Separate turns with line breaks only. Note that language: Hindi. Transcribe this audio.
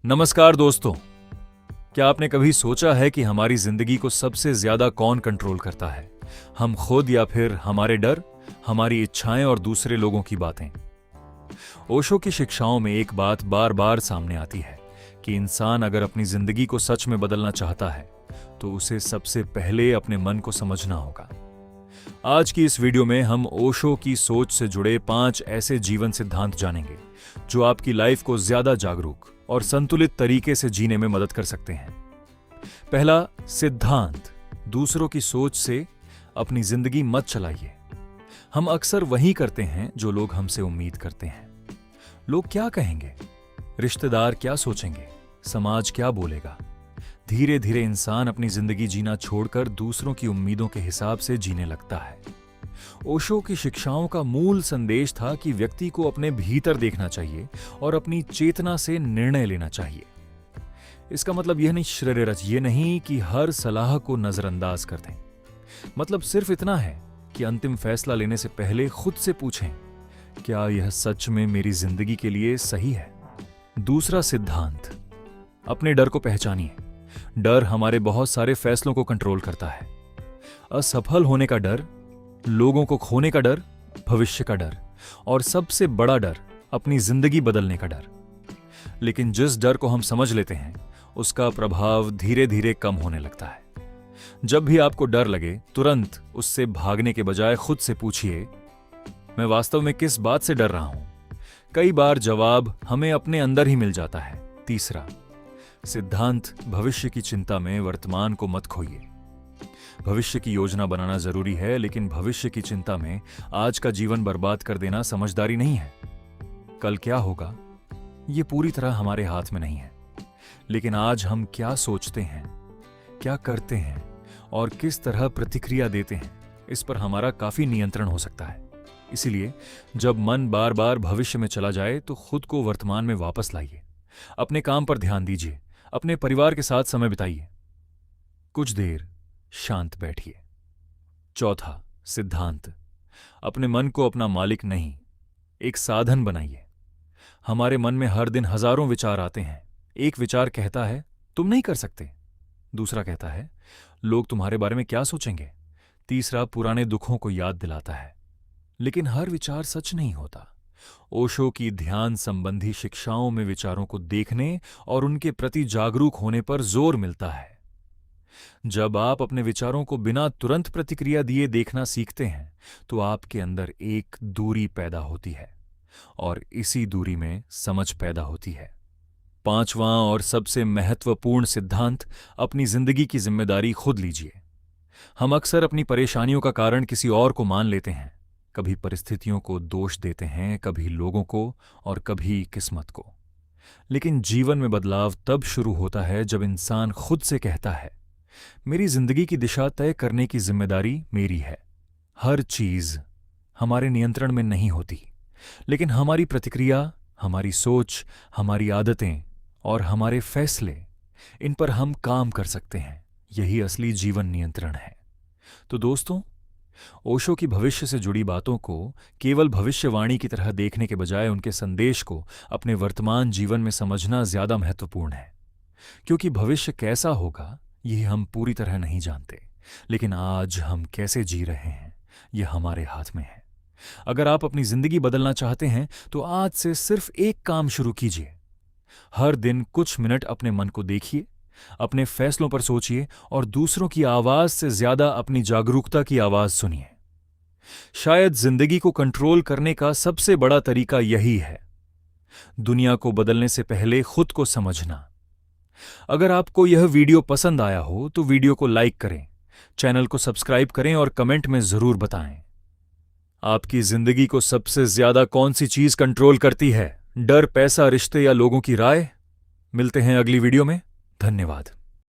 नमस्कार दोस्तों। क्या आपने कभी सोचा है कि हमारी जिंदगी को सबसे ज्यादा कौन कंट्रोल करता है? हम खुद या फिर हमारे डर, हमारी इच्छाएं और दूसरे लोगों की बातें? ओशो की शिक्षाओं में एक बात बार बार सामने आती है कि इंसान अगर अपनी जिंदगी को सच में बदलना चाहता है तो उसे सबसे पहले अपने मन को समझना होगा। आज की इस वीडियो में हम ओशो की सोच से जुड़े 5 ऐसे जीवन सिद्धांत जानेंगे जो आपकी लाइफ को ज्यादा जागरूक और संतुलित तरीके से जीने में मदद कर सकते हैं। पहला सिद्धांत, दूसरों की सोच से अपनी जिंदगी मत चलाइए। हम अक्सर वही करते हैं जो लोग हमसे उम्मीद करते हैं। लोग क्या कहेंगे, रिश्तेदार क्या सोचेंगे, समाज क्या बोलेगा। धीरे धीरे इंसान अपनी जिंदगी जीना छोड़कर दूसरों की उम्मीदों के हिसाब से जीने लगता है। ओशो की शिक्षाओं का मूल संदेश था कि व्यक्ति को अपने भीतर देखना चाहिए और अपनी चेतना से निर्णय लेना चाहिए। इसका मतलब ये नहीं कि हर सलाह को नजरअंदाज कर दें। मतलब सिर्फ इतना है कि अंतिम फैसला लेने से पहले खुद से पूछें, क्या यह सच में मेरी जिंदगी के लिए सही है? दूसरा सिद्धांत, अपने डर को पहचानिए। डर हमारे बहुत सारे फैसलों को कंट्रोल करता है। असफल होने का डर, लोगों को खोने का डर, भविष्य का डर और सबसे बड़ा डर अपनी जिंदगी बदलने का डर। लेकिन जिस डर को हम समझ लेते हैं उसका प्रभाव धीरे धीरे कम होने लगता है। जब भी आपको डर लगे तुरंत उससे भागने के बजाय खुद से पूछिए, मैं वास्तव में किस बात से डर रहा हूं? कई बार जवाब हमें अपने अंदर ही मिल जाता है। तीसरा सिद्धांत, भविष्य की चिंता में वर्तमान को मत खोइए। भविष्य की योजना बनाना जरूरी है, लेकिन भविष्य की चिंता में आज का जीवन बर्बाद कर देना समझदारी नहीं है। कल क्या होगा ये पूरी तरह हमारे हाथ में नहीं है, लेकिन आज हम क्या सोचते हैं, क्या करते हैं और किस तरह प्रतिक्रिया देते हैं, इस पर हमारा काफी नियंत्रण हो सकता है। इसीलिए जब मन बार बार भविष्य में चला जाए तो खुद को वर्तमान में वापस लाइए। अपने काम पर ध्यान दीजिए, अपने परिवार के साथ समय बिताइए, कुछ देर शांत बैठिए। चौथा सिद्धांत, अपने मन को अपना मालिक नहीं, एक साधन बनाइए। हमारे मन में हर दिन हजारों विचार आते हैं। एक विचार कहता है तुम नहीं कर सकते, दूसरा कहता है लोग तुम्हारे बारे में क्या सोचेंगे, तीसरा पुराने दुखों को याद दिलाता है। लेकिन हर विचार सच नहीं होता। ओशो की ध्यान संबंधी शिक्षाओं में विचारों को देखने और उनके प्रति जागरूक होने पर जोर मिलता है। जब आप अपने विचारों को बिना तुरंत प्रतिक्रिया दिए देखना सीखते हैं तो आपके अंदर एक दूरी पैदा होती है और इसी दूरी में समझ पैदा होती है। पांचवां और सबसे महत्वपूर्ण सिद्धांत, अपनी जिंदगी की जिम्मेदारी खुद लीजिए। हम अक्सर अपनी परेशानियों का कारण किसी और को मान लेते हैं। कभी परिस्थितियों को दोष देते हैं, कभी लोगों को और कभी किस्मत को। लेकिन जीवन में बदलाव तब शुरू होता है जब इंसान खुद से कहता है, मेरी जिंदगी की दिशा तय करने की जिम्मेदारी मेरी है। हर चीज हमारे नियंत्रण में नहीं होती, लेकिन हमारी प्रतिक्रिया, हमारी सोच, हमारी आदतें और हमारे फैसले, इन पर हम काम कर सकते हैं। यही असली जीवन नियंत्रण है। तो दोस्तों, ओशो की भविष्य से जुड़ी बातों को केवल भविष्यवाणी की तरह देखने के बजाय उनके संदेश को अपने वर्तमान जीवन में समझना ज्यादा महत्वपूर्ण है। क्योंकि भविष्य कैसा होगा ये हम पूरी तरह नहीं जानते, लेकिन आज हम कैसे जी रहे हैं यह हमारे हाथ में है। अगर आप अपनी जिंदगी बदलना चाहते हैं तो आज से सिर्फ एक काम शुरू कीजिए। हर दिन कुछ मिनट अपने मन को देखिए, अपने फैसलों पर सोचिए और दूसरों की आवाज से ज्यादा अपनी जागरूकता की आवाज सुनिए। शायद जिंदगी को कंट्रोल करने का सबसे बड़ा तरीका यही है, दुनिया को बदलने से पहले खुद को समझना। अगर आपको यह वीडियो पसंद आया हो तो वीडियो को लाइक करें, चैनल को सब्सक्राइब करें और कमेंट में जरूर बताएं, आपकी जिंदगी को सबसे ज्यादा कौन सी चीज कंट्रोल करती है? डर, पैसा, रिश्ते या लोगों की राय? मिलते हैं अगली वीडियो में। धन्यवाद।